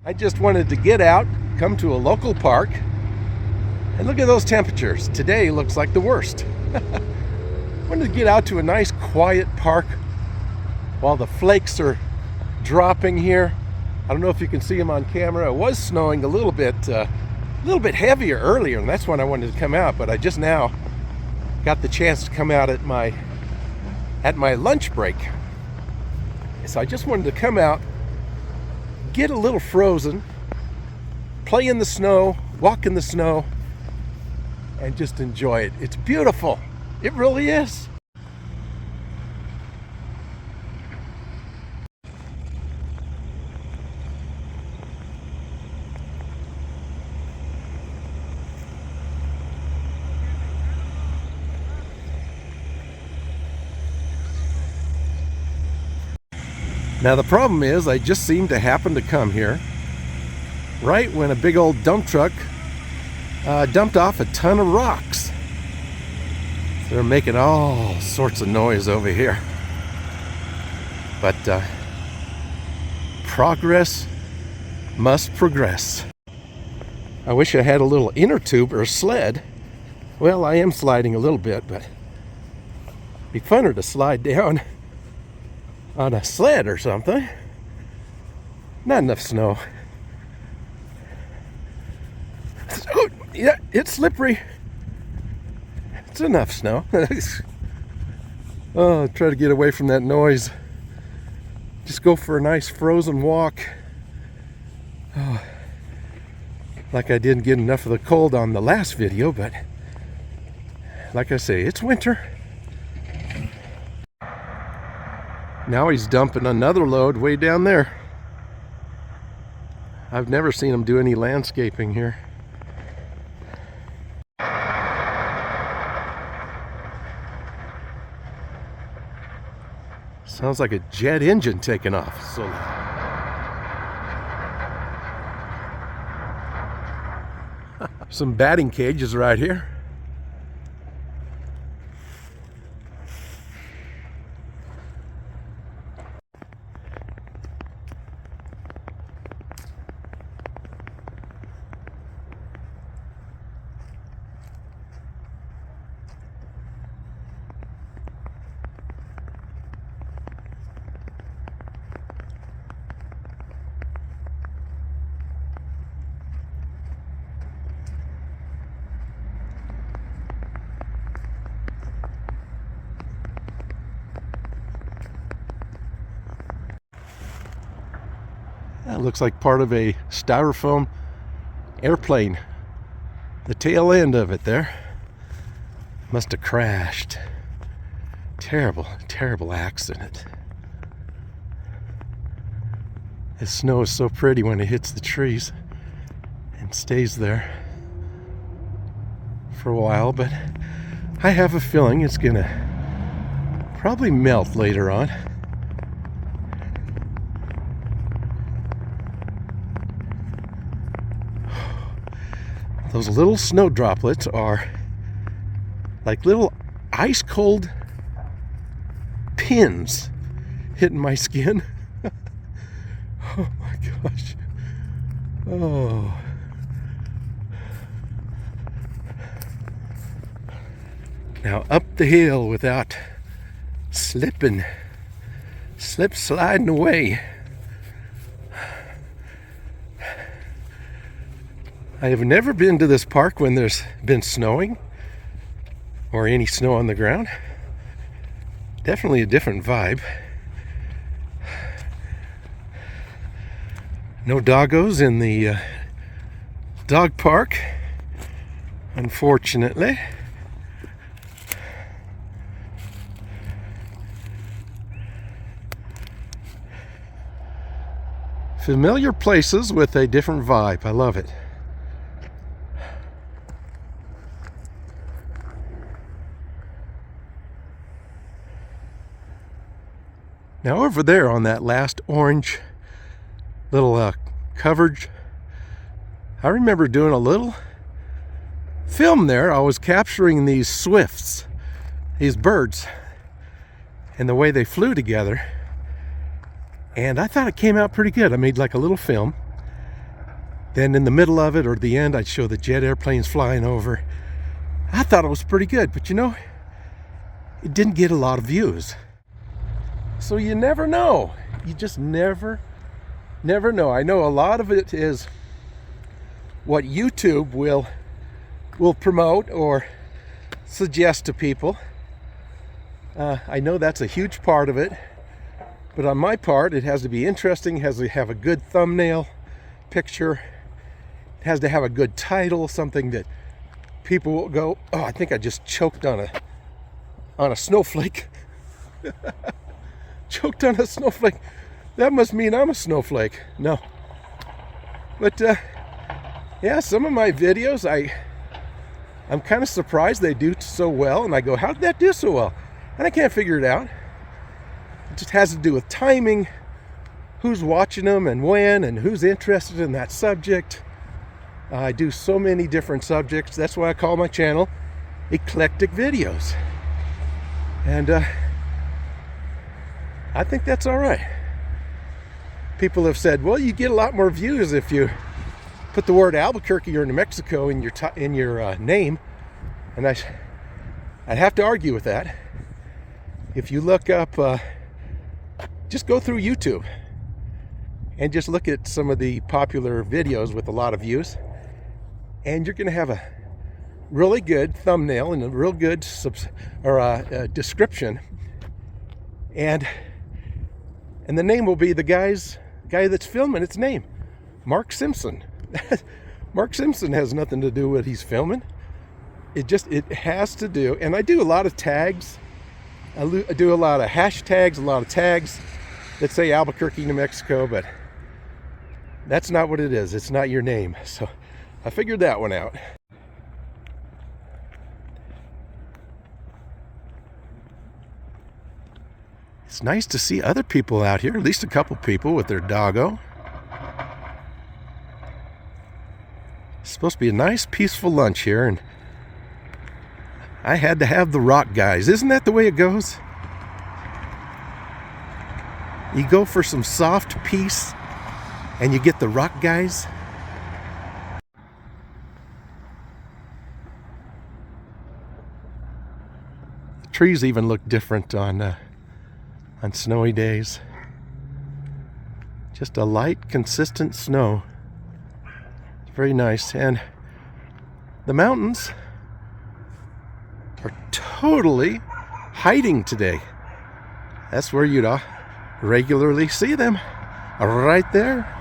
I just wanted to get out, come to a local park, and look at those temperatures. Today looks like the worst. Wanted to get out to a nice quiet park while the flakes are dropping here. I don't know if you can see them on camera. It was snowing a little bit heavier earlier, and that's when I wanted to come out, but I just now got the chance to come out at my lunch break. So I just wanted to come out, get a little frozen, play in the snow, walk in the snow, and just enjoy it. It's beautiful. It really is. Now the problem is I just seem to happen to come here right when a big old dump truck dumped off a ton of rocks. They're making all sorts of noise over here. But progress must progress. I wish I had a little inner tube or a sled. Well, I am sliding a little bit, but it'd be funner to slide down on a sled or something. Not enough snow. Oh, yeah, it's slippery. It's enough snow. Oh, try to get away from that noise. Just go for a nice frozen walk. Oh, like I didn't get enough of the cold on the last video, but like I say, it's winter. Now he's dumping another load way down there. I've never seen him do any landscaping here. Sounds like a jet engine taking off. So some batting cages right here. That looks like part of a styrofoam airplane. The tail end of it there must have crashed. Terrible, terrible accident. The snow is so pretty when it hits the trees and stays there for a while, but I have a feeling it's gonna probably melt later on. Those little snow droplets are like little ice cold pins hitting my skin. Oh my gosh. Oh. Now up the hill without sliding away. I have never been to this park when there's been snowing or any snow on the ground. Definitely a different vibe. No doggos in the dog park, unfortunately. Familiar places with a different vibe. I love it. Now over there on that last orange little coverage, I remember doing a little film there. I was capturing these swifts, these birds, and the way they flew together. And I thought it came out pretty good. I made like a little film. Then in the middle of it or the end, I'd show the jet airplanes flying over. I thought it was pretty good, but you know, it didn't get a lot of views. So you never know. You just never know. I know a lot of it is what YouTube will promote or suggest to people. I know that's a huge part of it, but on my part, it has to be interesting, has to have a good thumbnail picture, it has to have a good title, something that people will go, oh, I think I just choked on a snowflake. Choked on a snowflake. That must mean I'm a snowflake. No. But yeah, some of my videos, I'm kind of surprised they do so well, and I go, how did that do so well? And I can't figure it out. It just has to do with timing, who's watching them and when, and who's interested in that subject. I do so many different subjects. That's why I call my channel Eclectic Videos. And I think that's all right. People have said, well, you get a lot more views if you put the word Albuquerque or New Mexico in your name. And I'd have to argue with that. If you look up, just go through YouTube and just look at some of the popular videos with a lot of views, and you're going to have a really good thumbnail and a real good description, and the name will be the guy that's filming its name, Mark Simpson. Mark Simpson has nothing to do with he's filming. It has to do, and I do a lot of tags. I do a lot of hashtags, a lot of tags that say Albuquerque, New Mexico, but that's not what it is. It's not your name. So I figured that one out. It's nice to see other people out here, at least a couple people with their doggo. It's supposed to be a nice, peaceful lunch here, and I had to have the rock guys. Isn't that the way it goes? You go for some soft peace and you get the rock guys. The trees even look different on snowy days. Just a light, consistent snow. It's very nice. And the mountains are totally hiding today. That's where you'd regularly see them, right there.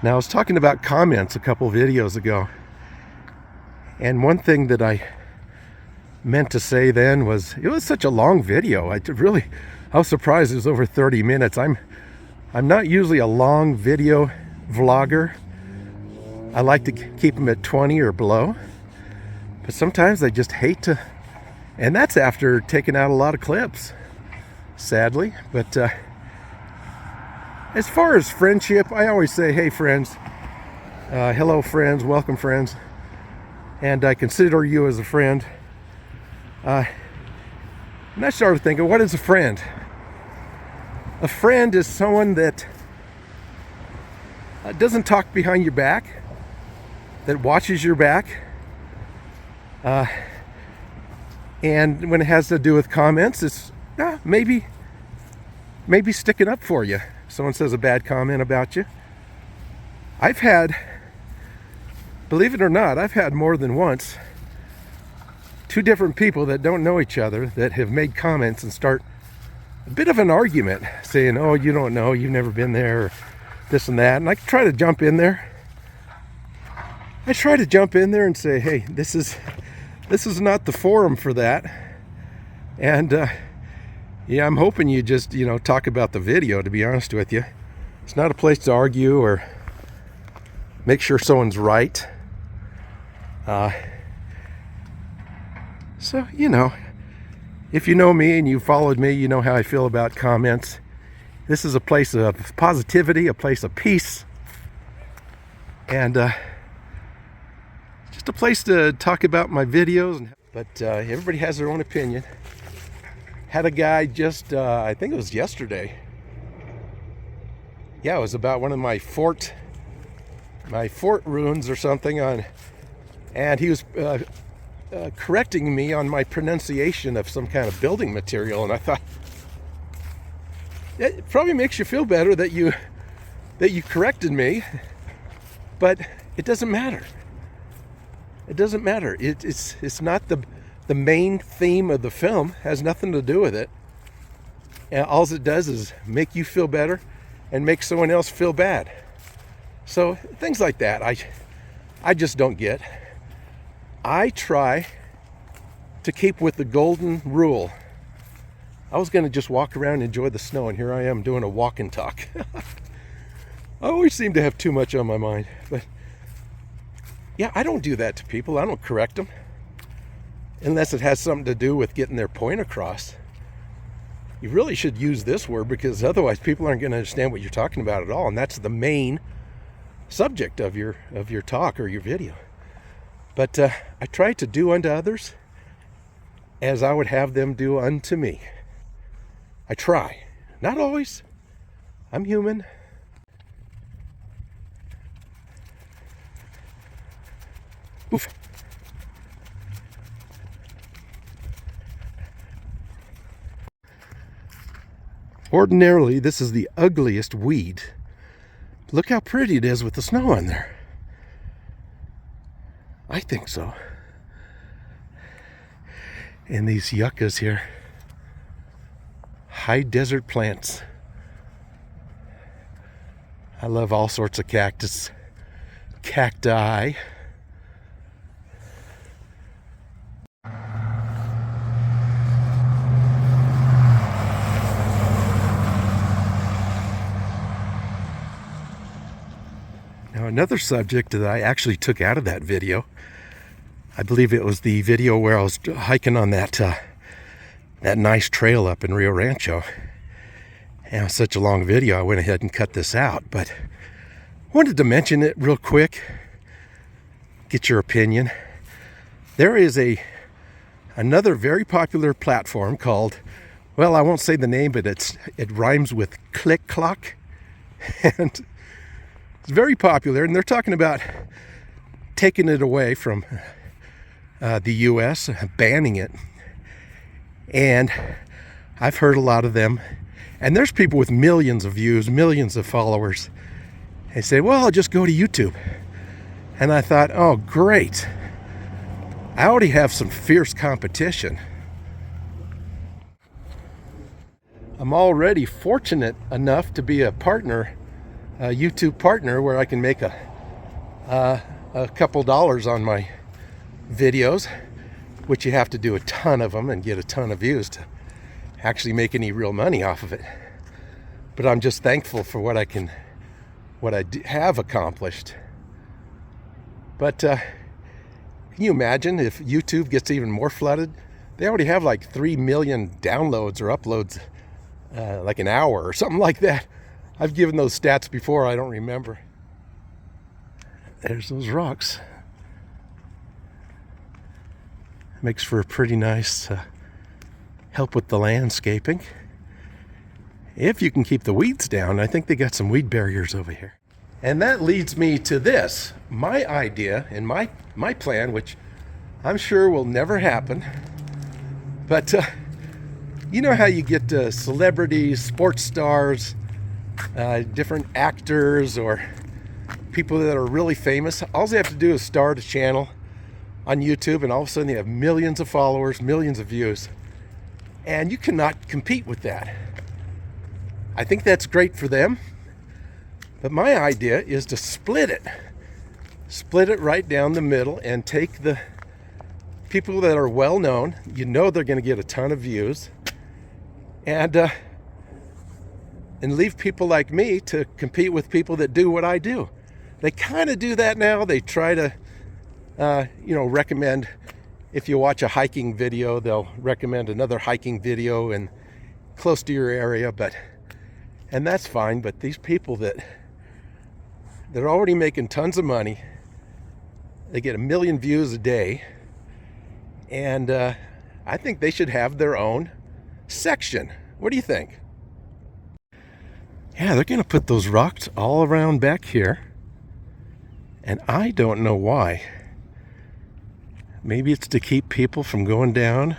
Now, I was talking about comments a couple videos ago, and one thing that I meant to say then was, it was such a long video. I was surprised it was over 30 minutes. I'm not usually a long video vlogger. I like to keep them at 20 or below, but sometimes I just hate to, and that's after taking out a lot of clips, sadly. But as far as friendship, I always say, hey friends, hello friends, welcome friends, and I consider you as a friend. And I started thinking, what is a friend? A friend is someone that doesn't talk behind your back, that watches your back, and when it has to do with comments, it's maybe sticking up for you. Someone says a bad comment about you. I've had, believe it or not, I've had more than once two different people that don't know each other that have made comments and start a bit of an argument, saying, oh, you don't know, you've never been there, or this and that. And I try to jump in there. I try to jump in there and say, hey, this is not the forum for that. And yeah, I'm hoping you just, talk about the video, to be honest with you. It's not a place to argue or make sure someone's right. So, if you know me and you followed me, you know how I feel about comments. This is a place of positivity, a place of peace, and just just a place to talk about my videos, but everybody has their own opinion. Had a guy just, I think it was yesterday. Yeah, it was about one of my fort ruins or something and he was correcting me on my pronunciation of some kind of building material, and I thought it probably makes you feel better that you corrected me, but it doesn't matter. It doesn't matter. It's not the main theme of the film. It has nothing to do with it. And all it does is make you feel better and make someone else feel bad. So things like that, I just don't get. I try to keep with the golden rule. I was going to just walk around and enjoy the snow, and here I am doing a walk and talk. I always seem to have too much on my mind, but yeah, I don't do that to people. I don't correct them unless it has something to do with getting their point across. You really should use this word, because otherwise people aren't going to understand what you're talking about at all, and that's the main subject of your talk or your video. But I try to do unto others as I would have them do unto me. I try. Not always. I'm human. Oof. Ordinarily, this is the ugliest weed. Look how pretty it is with the snow on there. I think so. And these yuccas here. High desert plants. I love all sorts of cactus. Cacti. Now, another subject that I actually took out of that video, I believe it was the video where I was hiking on that nice trail up in Rio Rancho. And it was such a long video, I went ahead and cut this out, but wanted to mention it real quick, get your opinion. There is another very popular platform called, well, I won't say the name, but it rhymes with Click Clock, and it's very popular, and they're talking about taking it away from the U.S., banning it. And I've heard a lot of them, and there's people with millions of views, millions of followers. They say, well, I'll just go to YouTube. And I thought, oh, great. I already have some fierce competition. I'm already fortunate enough to be a partner, a YouTube partner, where I can make a couple dollars on my videos, which you have to do a ton of them and get a ton of views to actually make any real money off of it. But I'm just thankful for what I have accomplished. But can you imagine if YouTube gets even more flooded? They already have like 3 million downloads or uploads like an hour or something like that. I've given those stats before, I don't remember. There's those rocks. Makes for a pretty nice help with the landscaping. If you can keep the weeds down. I think they got some weed barriers over here. And that leads me to this, my idea and my plan, which I'm sure will never happen. But you know how you get celebrities, sports stars, different actors, or people that are really famous. All they have to do is start a channel on YouTube, and all of a sudden they have millions of followers, millions of views, and you cannot compete with that. I think that's great for them, but my idea is to split it right down the middle, and take the people that are well known, you know they're going to get a ton of views, and leave people like me to compete with people that do what I do. They kind of do that now. They try to recommend, if you watch a hiking video, they'll recommend another hiking video and close to your area, and that's fine. But these people that they're already making tons of money, They get 1 million views a day. And I think they should have their own section. What do you think? Yeah, they're going to put those rocks all around back here. And I don't know why. Maybe it's to keep people from going down.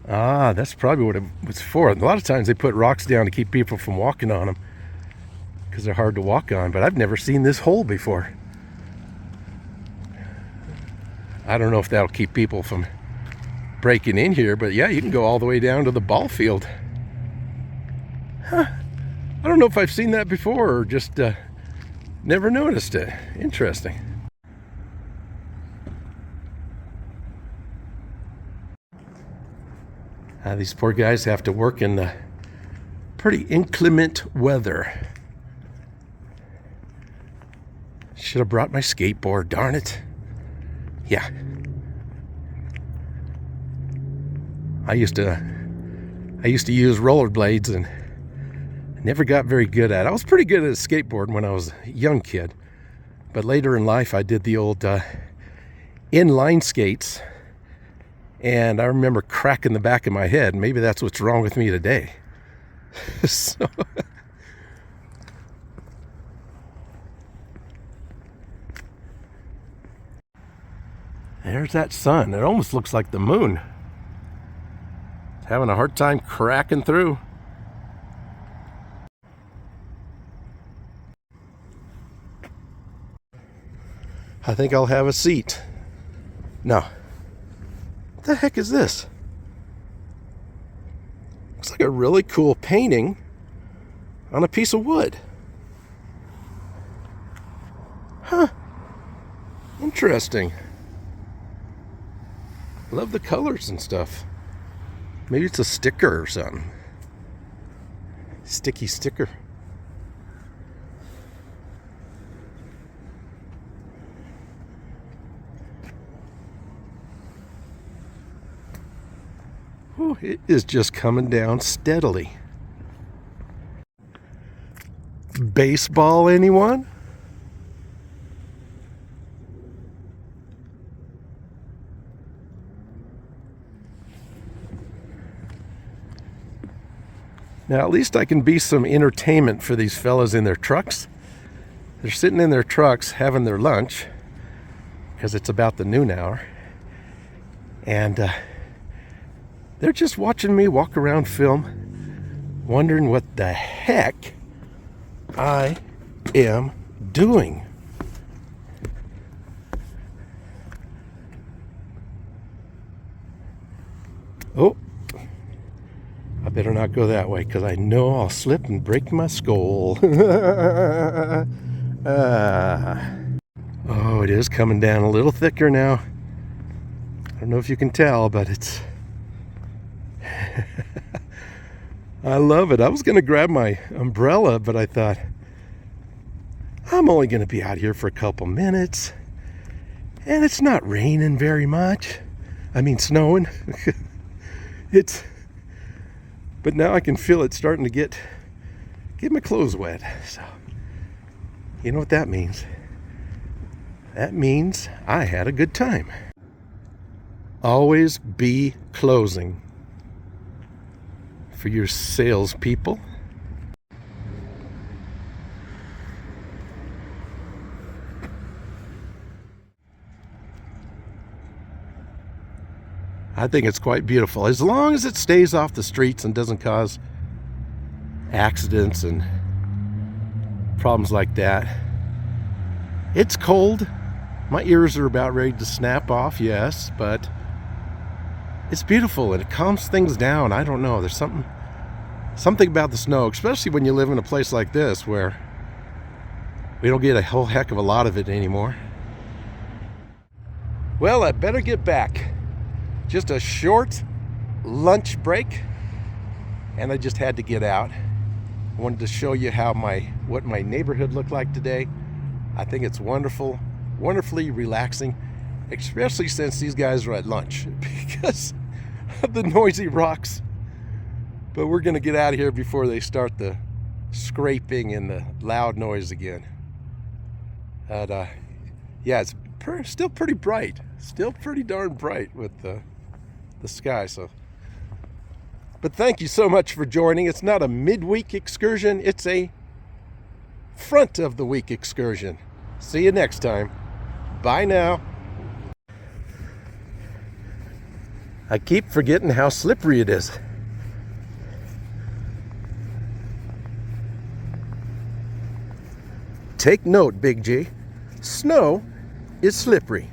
Ah, that's probably what it was for. A lot of times they put rocks down to keep people from walking on them because they're hard to walk on. But I've never seen this hole before. I don't know if that'll keep people from breaking in here, but yeah, you can go all the way down to the ball field. Huh. I don't know if I've seen that before or just never noticed it. Interesting. These poor guys have to work in the pretty inclement weather. Should have brought my skateboard, darn it. Yeah. I used to use rollerblades and never got very good at it. I was pretty good at skateboarding when I was a young kid. But later in life, I did the old inline skates. And I remember cracking the back of my head. Maybe that's what's wrong with me today. So... There's that sun. It almost looks like the moon. It's having a hard time cracking through. I think I'll have a seat. No. What the heck is this? Looks like a really cool painting on a piece of wood. Huh. Interesting. Love the colors and stuff. Maybe it's a sticker or something. Sticky sticker. Whew, it is just coming down steadily. Baseball, anyone? Now, at least I can be some entertainment for these fellas in their trucks. They're sitting in their trucks having their lunch because it's about the noon hour. And they're just watching me walk around film, wondering what the heck I am doing. Oh. I better not go that way because I know I'll slip and break my skull. Oh, it is coming down a little thicker now. I don't know if you can tell, but it's... I love it. I was going to grab my umbrella, but I thought, I'm only going to be out here for a couple minutes. And it's not raining very much. I mean, snowing. But now I can feel it starting to get my clothes wet. So, you know what that means? That means I had a good time. Always be closing for your salespeople. I think it's quite beautiful, as long as it stays off the streets and doesn't cause accidents and problems like that. It's cold. My ears are about ready to snap off, yes, but it's beautiful and it calms things down. I don't know. There's something about the snow, especially when you live in a place like this where we don't get a whole heck of a lot of it anymore. Well, I better get back. Just a short lunch break, and I just had to get out. I wanted to show you what my neighborhood looked like today. I think it's wonderful, wonderfully relaxing, especially since these guys are at lunch because of the noisy rocks. But we're gonna get out of here before they start the scraping and the loud noise again. Yeah, it's still pretty bright. Still pretty darn bright with the sky. So, but thank you so much for joining. It's not a midweek excursion. It's a front of the week excursion. See you next time. Bye now. I keep forgetting how slippery it is. Take note, Big G. Snow is slippery.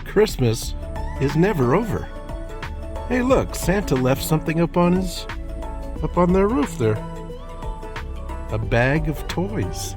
Christmas is never over. Hey, look, Santa left something up on their roof there. A bag of toys.